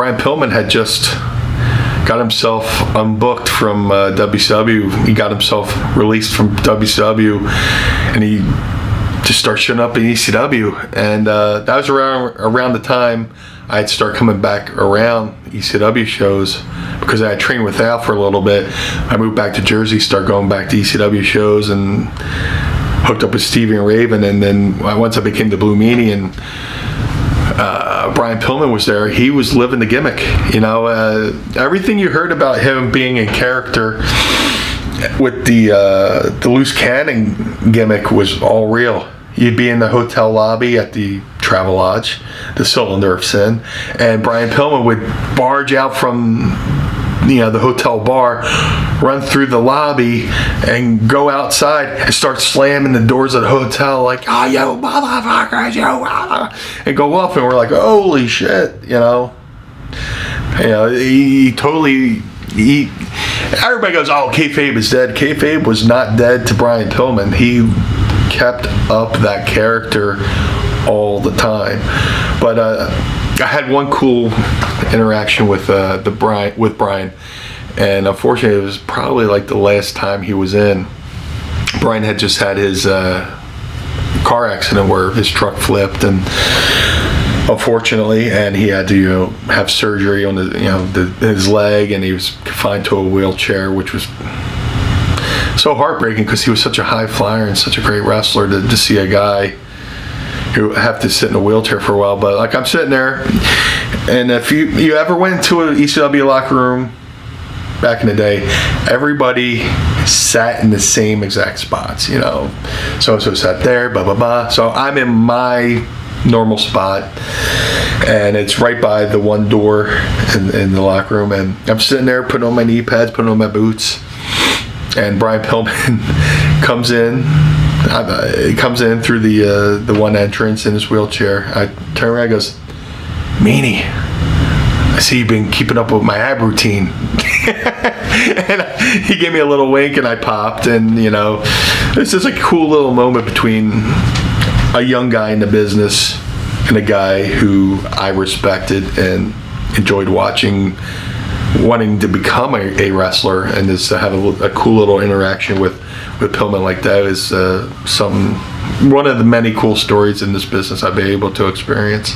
Brian Pillman had just got himself unbooked from WCW. He got himself released from WCW, and he just started showing up in ECW. And that was around the time I'd start coming back around ECW shows, because I had trained with Al for a little bit. I moved back to Jersey, started going back to ECW shows, and hooked up with Stevie and Raven. And then once I became the Blue Meanie and Brian Pillman was there, he was living the gimmick. You know, everything you heard about him being in character with the loose cannon gimmick was all real. You'd be in the hotel lobby at the Travel Lodge, the Cylinder of Sin, and Brian Pillman would barge out from the hotel bar, run through the lobby, and go outside and start slamming the doors of the hotel like, "Oh, you motherfuckers, you," and go up, and we're like, "Holy shit," you know. He totally. Everybody goes, "Oh, kayfabe is dead." Kayfabe was not dead to Brian Pillman. He kept up that character all the time. But I had one cool interaction with Brian, and unfortunately it was probably like the last time he was in. Brian had just had his car accident where his truck flipped, and unfortunately, and he had to have surgery on his leg, and he was confined to a wheelchair, which was so heartbreaking because he was such a high flyer and such a great wrestler, to see a guy who have to sit in a wheelchair for a while. But like, I'm sitting there, and if you ever went to an ECW locker room back in the day, everybody sat in the same exact spots. So sat there, blah blah blah. So I'm in my normal spot, and it's right by the one door in the locker room, and I'm sitting there putting on my knee pads, putting on my boots, and Brian Pillman comes in. He comes in through the one entrance in his wheelchair. I turn around and goes, "Meanie, I see you've been keeping up with my ab routine." And he gave me a little wink, and I popped. And it's just a cool little moment between a young guy in the business and a guy who I respected and enjoyed watching, wanting to become a wrestler, and just to have a cool little interaction with Pillman like that is one of the many cool stories in this business I've been able to experience.